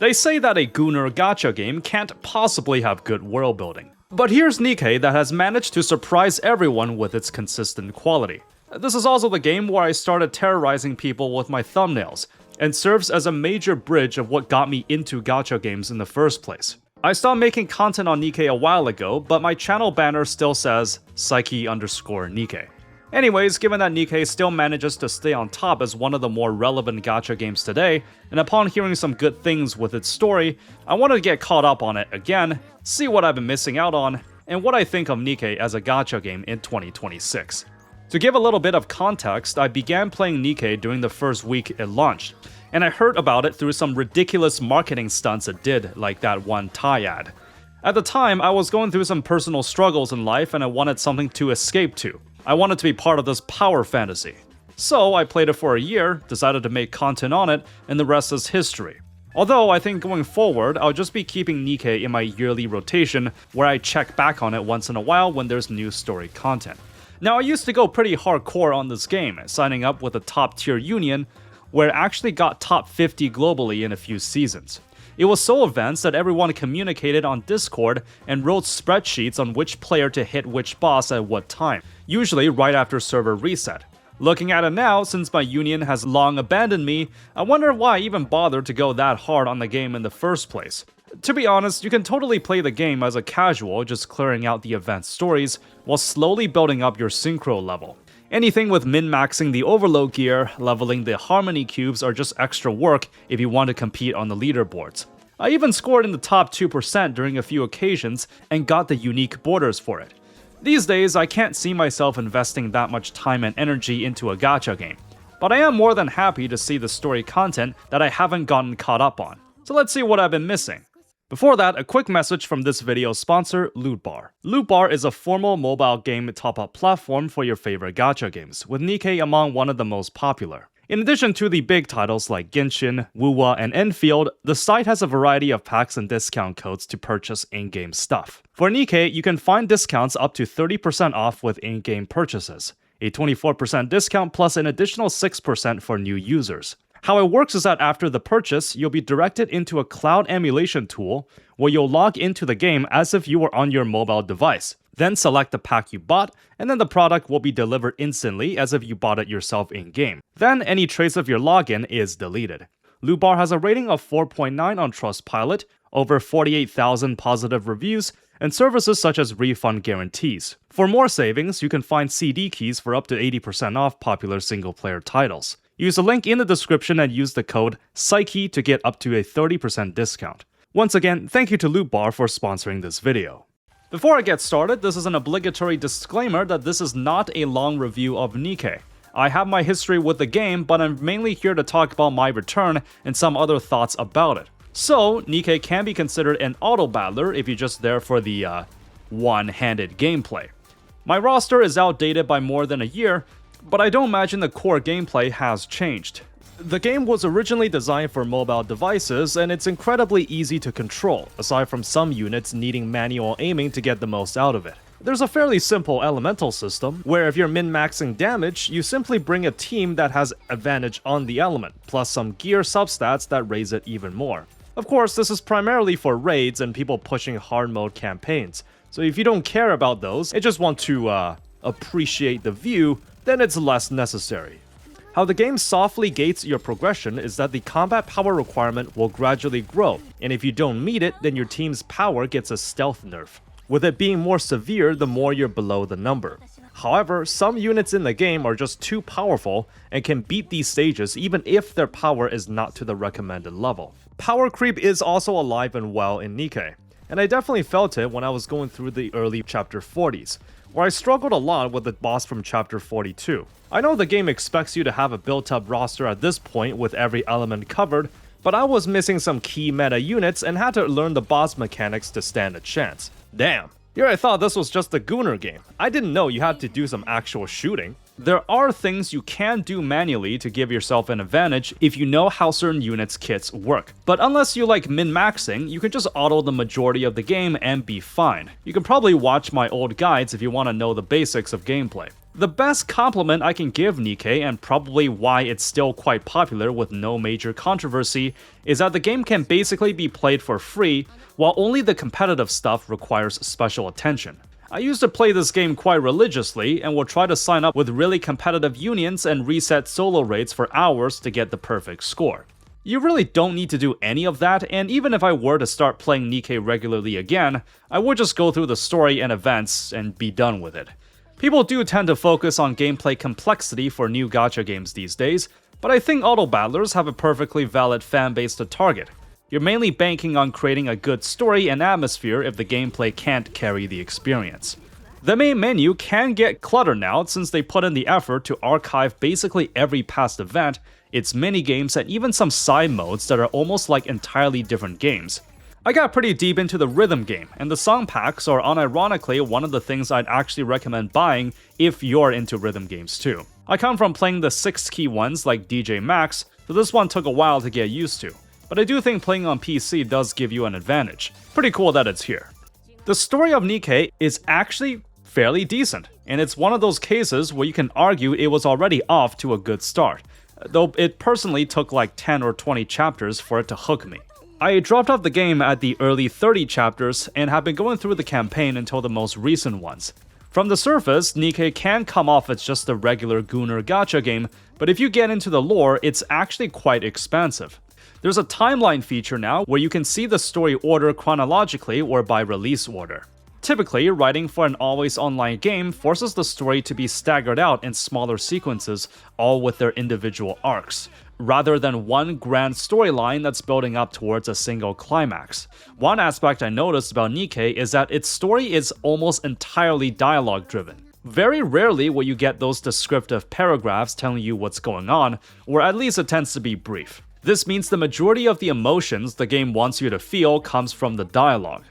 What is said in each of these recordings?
They say that a Gunner Gacha game can't possibly have good world building. But here's Nikke that has managed to surprise everyone with its consistent quality. This is also the game where I started terrorizing people with my thumbnails, and serves as a major bridge of what got me into gacha games in the first place. I stopped making content on Nikke a while ago, but my channel banner still says Psyche_Nikke. Anyways, given that Nikke still manages to stay on top as one of the more relevant gacha games today, and upon hearing some good things with its story, I wanted to get caught up on it again, see what I've been missing out on, and what I think of Nikke as a gacha game in 2026. To give a little bit of context, I began playing Nikke during the first week it launched, and I heard about it through some ridiculous marketing stunts it did, like that one Thai ad. At the time, I was going through some personal struggles in life and I wanted something to escape to. I wanted to be part of this power fantasy. So I played it for a year, decided to make content on it, and the rest is history. Although I think going forward, I'll just be keeping Nikke in my yearly rotation, where I check back on it once in a while when there's new story content. Now, I used to go pretty hardcore on this game, signing up with a top tier union, where it actually got top 50 globally in a few seasons. It was so advanced that everyone communicated on Discord and wrote spreadsheets on which player to hit which boss at what time, usually right after server reset. Looking at it now, since my union has long abandoned me, I wonder why I even bothered to go that hard on the game in the first place. To be honest, you can totally play the game as a casual, just clearing out the advanced stories, while slowly building up your synchro level. Anything with min-maxing the overload gear, leveling the harmony cubes are just extra work if you want to compete on the leaderboards. I even scored in the top 2% during a few occasions and got the unique borders for it. These days, I can't see myself investing that much time and energy into a gacha game, but I am more than happy to see the story content that I haven't gotten caught up on. So let's see what I've been missing. Before that, a quick message from this video's sponsor, Loot Bar. Loot Bar is a formal mobile game top-up platform for your favorite gacha games, with Nikke among one of the most popular. In addition to the big titles like Genshin, Wuwa, and Enfield, the site has a variety of packs and discount codes to purchase in-game stuff. For Nikke, you can find discounts up to 30% off with in-game purchases, a 24% discount plus an additional 6% for new users. How it works is that after the purchase, you'll be directed into a cloud emulation tool where you'll log into the game as if you were on your mobile device. Then select the pack you bought, and then the product will be delivered instantly as if you bought it yourself in-game. Then any trace of your login is deleted. Loot Bar has a rating of 4.9 on Trustpilot, over 48,000 positive reviews, and services such as refund guarantees. For more savings, you can find CD keys for up to 80% off popular single-player titles. Use the link in the description and use the code PSYCHE to get up to a 30% discount. Once again, thank you to Loot Bar for sponsoring this video. Before I get started, this is an obligatory disclaimer that this is not a long review of Nikke. I have my history with the game, but I'm mainly here to talk about my return and some other thoughts about it. So, Nikke can be considered an auto-battler if you're just there for the one-handed gameplay. My roster is outdated by more than a year, but I don't imagine the core gameplay has changed. The game was originally designed for mobile devices, and it's incredibly easy to control, aside from some units needing manual aiming to get the most out of it. There's a fairly simple elemental system, where if you're min-maxing damage, you simply bring a team that has advantage on the element, plus some gear substats that raise it even more. Of course, this is primarily for raids and people pushing hard mode campaigns, so if you don't care about those and just want to appreciate the view, then it's less necessary. How the game softly gates your progression is that the combat power requirement will gradually grow, and if you don't meet it, then your team's power gets a stealth nerf, with it being more severe the more you're below the number. However, some units in the game are just too powerful and can beat these stages even if their power is not to the recommended level. Power creep is also alive and well in Nikke, and I definitely felt it when I was going through the early chapter 40s, where I struggled a lot with the boss from chapter 42. I know the game expects you to have a built-up roster at this point with every element covered, but I was missing some key meta units and had to learn the boss mechanics to stand a chance. Damn, here I thought this was just a Gunner game. I didn't know you had to do some actual shooting. There are things you can do manually to give yourself an advantage if you know how certain units' kits work. But unless you like min-maxing, you can just auto the majority of the game and be fine. You can probably watch my old guides if you want to know the basics of gameplay. The best compliment I can give Nikke, and probably why it's still quite popular with no major controversy, is that the game can basically be played for free, while only the competitive stuff requires special attention. I used to play this game quite religiously, and will try to sign up with really competitive unions and reset solo rates for hours to get the perfect score. You really don't need to do any of that, and even if I were to start playing Nikke regularly again, I would just go through the story and events and be done with it. People do tend to focus on gameplay complexity for new gacha games these days, but I think auto battlers have a perfectly valid fanbase to target. You're mainly banking on creating a good story and atmosphere if the gameplay can't carry the experience. The main menu can get cluttered now since they put in the effort to archive basically every past event, its minigames, and even some side modes that are almost like entirely different games. I got pretty deep into the rhythm game, and the song packs are unironically one of the things I'd actually recommend buying if you're into rhythm games too. I come from playing the 6-key ones like DJ Max, so this one took a while to get used to. But I do think playing on PC does give you an advantage. Pretty cool that it's here. The story of Nikke is actually fairly decent, and it's one of those cases where you can argue it was already off to a good start, though it personally took like 10 or 20 chapters for it to hook me. I dropped off the game at the early 30 chapters and have been going through the campaign until the most recent ones. From the surface, Nikke can come off as just a regular Gunner gacha game, but if you get into the lore, it's actually quite expansive. There's a timeline feature now where you can see the story order chronologically or by release order. Typically, writing for an always online game forces the story to be staggered out in smaller sequences, all with their individual arcs, rather than one grand storyline that's building up towards a single climax. One aspect I noticed about Nikke is that its story is almost entirely dialogue-driven. Very rarely will you get those descriptive paragraphs telling you what's going on, or at least it tends to be brief. This means the majority of the emotions the game wants you to feel comes from the dialogue.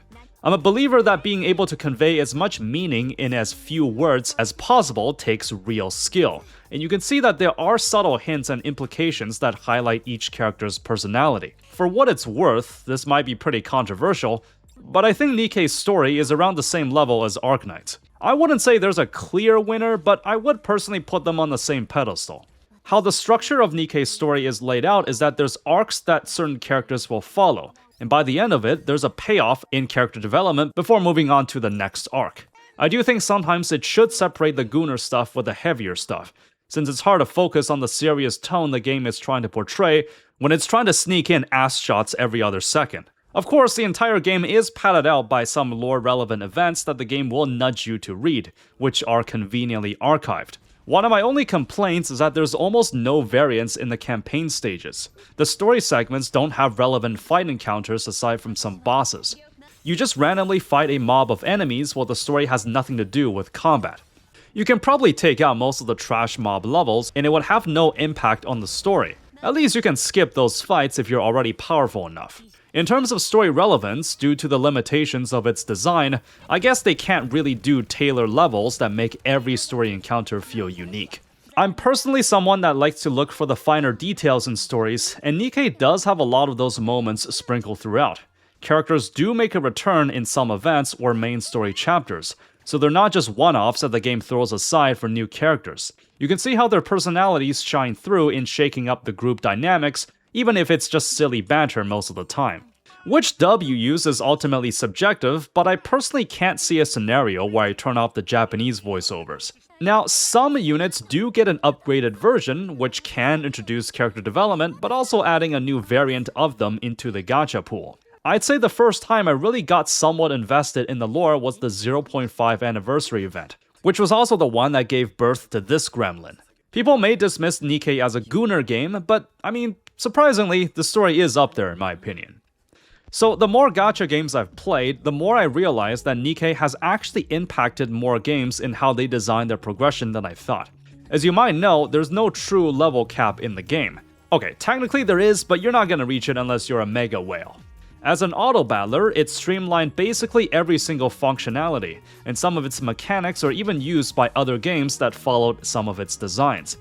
I'm a believer that being able to convey as much meaning in as few words as possible takes real skill, and you can see that there are subtle hints and implications that highlight each character's personality. For what it's worth, this might be pretty controversial, but I think Nikke's story is around the same level as Arknights. I wouldn't say there's a clear winner, but I would personally put them on the same pedestal. How the structure of Nikke's story is laid out is that there's arcs that certain characters will follow, and by the end of it, there's a payoff in character development before moving on to the next arc. I do think sometimes it should separate the Gunner stuff with the heavier stuff, since it's hard to focus on the serious tone the game is trying to portray when it's trying to sneak in ass shots every other second. Of course, the entire game is padded out by some lore-relevant events that the game will nudge you to read, which are conveniently archived. One of my only complaints is that there's almost no variance in the campaign stages. The story segments don't have relevant fight encounters aside from some bosses. You just randomly fight a mob of enemies while the story has nothing to do with combat. You can probably take out most of the trash mob levels and it would have no impact on the story. At least you can skip those fights if you're already powerful enough. In terms of story relevance, due to the limitations of its design, I guess they can't really do tailored levels that make every story encounter feel unique. I'm personally someone that likes to look for the finer details in stories, and Nikke does have a lot of those moments sprinkled throughout. Characters do make a return in some events or main story chapters, so they're not just one-offs that the game throws aside for new characters. You can see how their personalities shine through in shaking up the group dynamics, even if it's just silly banter most of the time. Which dub you use is ultimately subjective, but I personally can't see a scenario where I turn off the Japanese voiceovers. Now, some units do get an upgraded version, which can introduce character development, but also adding a new variant of them into the gacha pool. I'd say the first time I really got somewhat invested in the lore was the 0.5 anniversary event, which was also the one that gave birth to this gremlin. People may dismiss Nikke as a Gunner game, but I mean, surprisingly, the story is up there in my opinion. So the more gacha games I've played, the more I realize that Nikke has actually impacted more games in how they design their progression than I thought. As you might know, there's no true level cap in the game. Okay, technically there is, but you're not gonna reach it unless you're a mega whale. As an auto battler, it streamlined basically every single functionality, and some of its mechanics are even used by other games that followed some of its designs.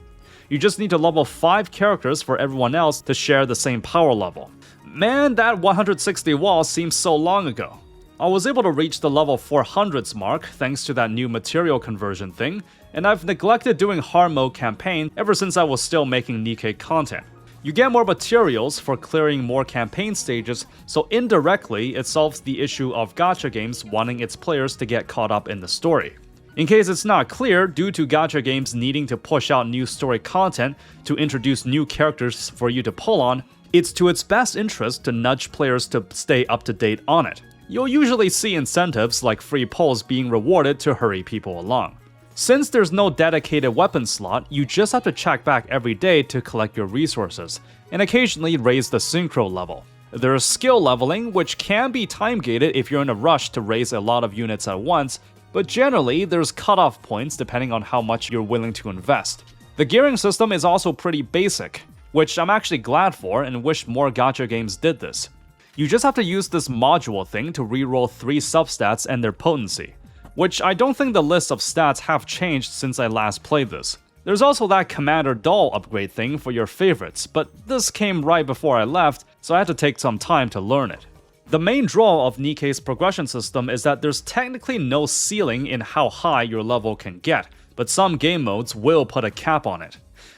You just need to level 5 characters for everyone else to share the same power level. Man, that 160 wall seems so long ago. I was able to reach the level 400s mark thanks to that new material conversion thing, and I've neglected doing hard mode campaign ever since I was still making Nikke content. You get more materials for clearing more campaign stages, so indirectly it solves the issue of gacha games wanting its players to get caught up in the story. In case it's not clear, due to gacha games needing to push out new story content to introduce new characters for you to pull on, it's to its best interest to nudge players to stay up to date on it. You'll usually see incentives like free pulls being rewarded to hurry people along. Since there's no dedicated weapon slot, you just have to check back every day to collect your resources, and occasionally raise the synchro level. There's skill leveling, which can be time-gated if you're in a rush to raise a lot of units at once, but generally there's cutoff points depending on how much you're willing to invest. The gearing system is also pretty basic, which I'm actually glad for and wish more gacha games did this. You just have to use this module thing to reroll 3 substats and their potency, which I don't think the list of stats have changed since I last played this. There's also that Commander Doll upgrade thing for your favorites, but this came right before I left, so I had to take some time to learn it. The main draw of Nikke's progression system is that there's technically no ceiling in how high your level can get, but some game modes will put a cap on it.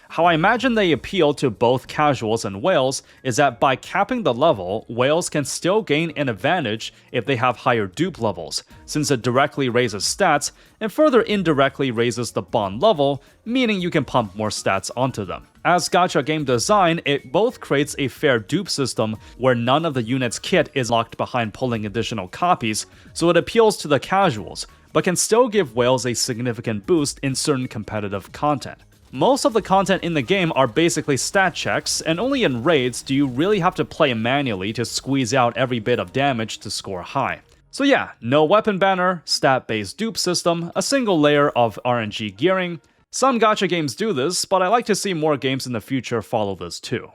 How I imagine they appeal to both casuals and whales is that by capping the level, whales can still gain an advantage if they have higher dupe levels, since it directly raises stats and further indirectly raises the bond level, meaning you can pump more stats onto them. As gacha game design, it both creates a fair dupe system where none of the unit's kit is locked behind pulling additional copies, so it appeals to the casuals, but can still give whales a significant boost in certain competitive content. Most of the content in the game are basically stat checks, and only in raids do you really have to play manually to squeeze out every bit of damage to score high. So yeah, no weapon banner, stat-based dupe system, a single layer of RNG gearing. Some gacha games do this, but I like to see more games in the future follow this too.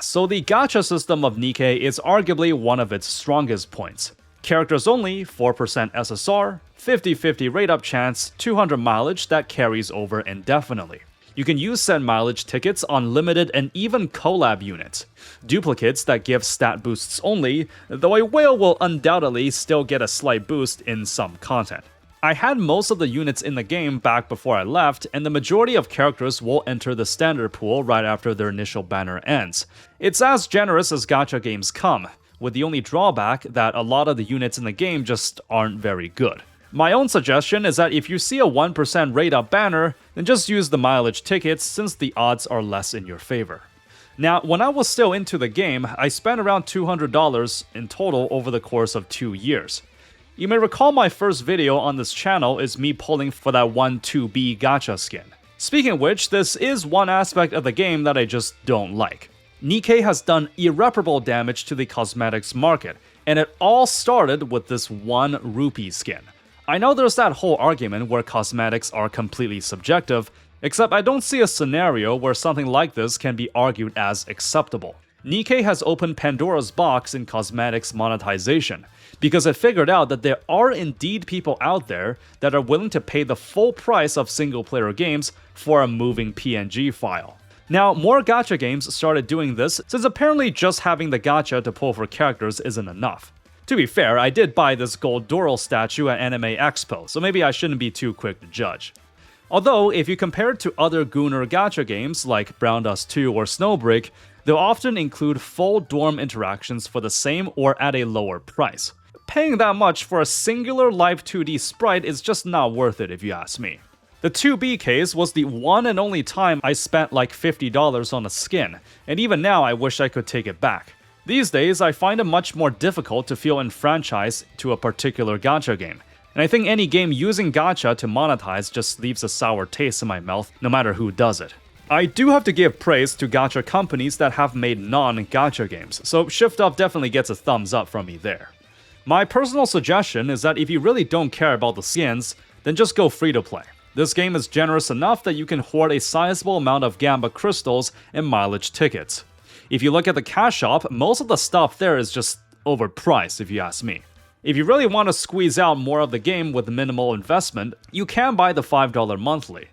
So the gacha system of Nikke is arguably one of its strongest points. Characters only, 4% SSR, 50-50 rate up chance, 200 mileage that carries over indefinitely. You can use said mileage tickets on limited and even collab units. Duplicates that give stat boosts only, though a whale will undoubtedly still get a slight boost in some content. I had most of the units in the game back before I left, and the majority of characters will enter the standard pool right after their initial banner ends. It's as generous as gacha games come, with the only drawback that a lot of the units in the game just aren't very good. My own suggestion is that if you see a 1% rate up banner, then just use the mileage tickets since the odds are less in your favor. Now, when I was still into the game, I spent around $200 in total over the course of 2 years. You may recall my first video on this channel is me pulling for that 1-2B gacha skin. Speaking of which, this is one aspect of the game that I just don't like. Nikke has done irreparable damage to the cosmetics market, and it all started with this 1 rupee skin. I know there's that whole argument where cosmetics are completely subjective, except I don't see a scenario where something like this can be argued as acceptable. Nikke has opened Pandora's box in cosmetics monetization, because it figured out that there are indeed people out there that are willing to pay the full price of single-player games for a moving PNG file. Now, more gacha games started doing this, since apparently just having the gacha to pull for characters isn't enough. To be fair, I did buy this gold Doral statue at Anime Expo, so maybe I shouldn't be too quick to judge. Although, if you compare it to other Gunner gacha games like Brown Dust 2 or Snowbreak, they'll often include full dorm interactions for the same or at a lower price. Paying that much for a singular live 2D sprite is just not worth it if you ask me. The 2B case was the one and only time I spent like $50 on a skin, and even now I wish I could take it back. These days, I find it much more difficult to feel enfranchised to a particular gacha game, and I think any game using gacha to monetize just leaves a sour taste in my mouth no matter who does it. I do have to give praise to gacha companies that have made non-gacha games, so Shift Up definitely gets a thumbs up from me there. My personal suggestion is that if you really don't care about the skins, then just go free to play. This game is generous enough that you can hoard a sizable amount of Gamba crystals and mileage tickets. If you look at the cash shop, most of the stuff there is just overpriced if you ask me. If you really want to squeeze out more of the game with minimal investment, you can buy the $5 monthly.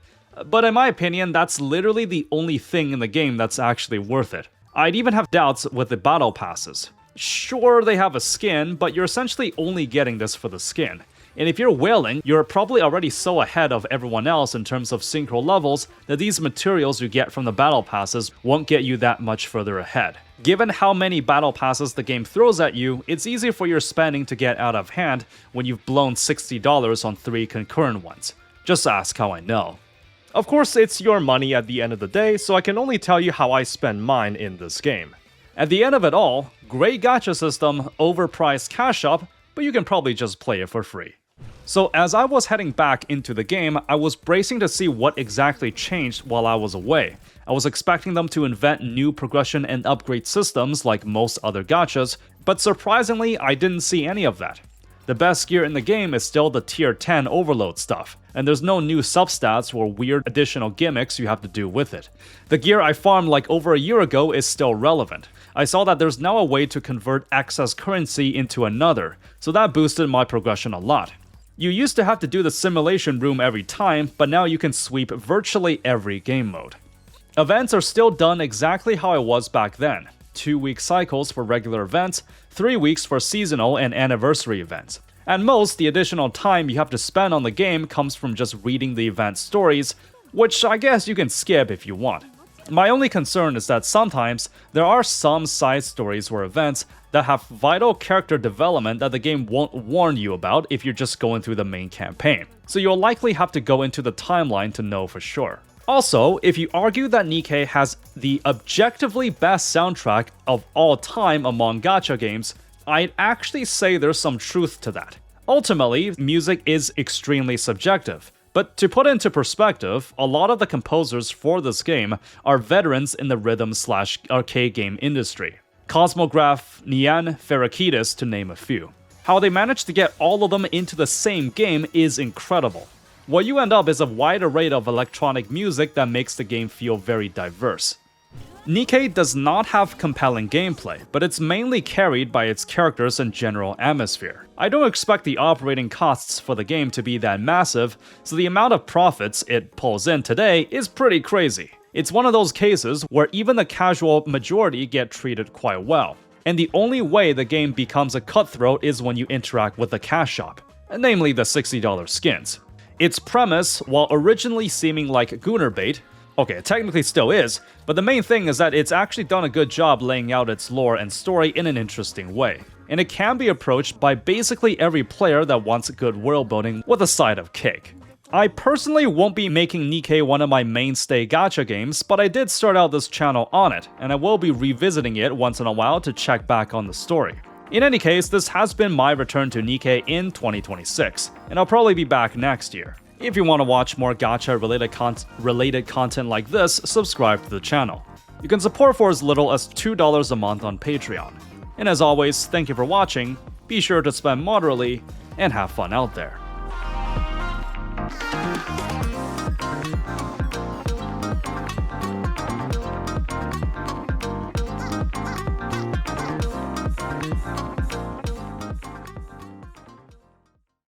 But in my opinion, that's literally the only thing in the game that's actually worth it. I'd even have doubts with the battle passes. Sure, they have a skin, but you're essentially only getting this for the skin. And if you're whaling, you're probably already so ahead of everyone else in terms of synchro levels that these materials you get from the battle passes won't get you that much further ahead. Given how many battle passes the game throws at you, it's easy for your spending to get out of hand when you've blown $60 on 3 concurrent ones. Just ask how I know. Of course, it's your money at the end of the day, so I can only tell you how I spend mine in this game. At the end of it all, great gacha system, overpriced cash up, but you can probably just play it for free. So as I was heading back into the game, I was bracing to see what exactly changed while I was away. I was expecting them to invent new progression and upgrade systems like most other gachas, but surprisingly, I didn't see any of that. The best gear in the game is still the tier 10 overload stuff, and there's no new substats or weird additional gimmicks you have to do with it. The gear I farmed like over a year ago is still relevant. I saw that there's now a way to convert excess currency into another, so that boosted my progression a lot. You used to have to do the simulation room every time, but now you can sweep virtually every game mode. Events are still done exactly how it was back then. 2-week cycles for regular events, 3 weeks for seasonal and anniversary events. At most, the additional time you have to spend on the game comes from just reading the event stories, which I guess you can skip if you want. My only concern is that sometimes there are some side stories or events that have vital character development that the game won't warn you about if you're just going through the main campaign, so you'll likely have to go into the timeline to know for sure. Also, if you argue that Nikke has the objectively best soundtrack of all time among gacha games, I'd actually say there's some truth to that. Ultimately, music is extremely subjective. But to put into perspective, a lot of the composers for this game are veterans in the rhythm/arcade game industry. Cosmograph, Nian, Ferrakitis, to name a few. How they managed to get all of them into the same game is incredible. What you end up is a wide array of electronic music that makes the game feel very diverse. Nikke does not have compelling gameplay, but it's mainly carried by its characters and general atmosphere. I don't expect the operating costs for the game to be that massive, so the amount of profits it pulls in today is pretty crazy. It's one of those cases where even the casual majority get treated quite well. And the only way the game becomes a cutthroat is when you interact with the cash shop, namely the $60 skins. Its premise, while originally seeming like Gunner bait, okay, it technically still is, but the main thing is that it's actually done a good job laying out its lore and story in an interesting way. And it can be approached by basically every player that wants good world building with a side of cake. I personally won't be making Nikke one of my mainstay gacha games, but I did start out this channel on it, and I will be revisiting it once in a while to check back on the story. In any case, this has been my return to Nikke in 2026, and I'll probably be back next year. If you want to watch more gacha-related content like this, subscribe to the channel. You can support for as little as $2 a month on Patreon. And as always, thank you for watching, be sure to spend moderately, and have fun out there.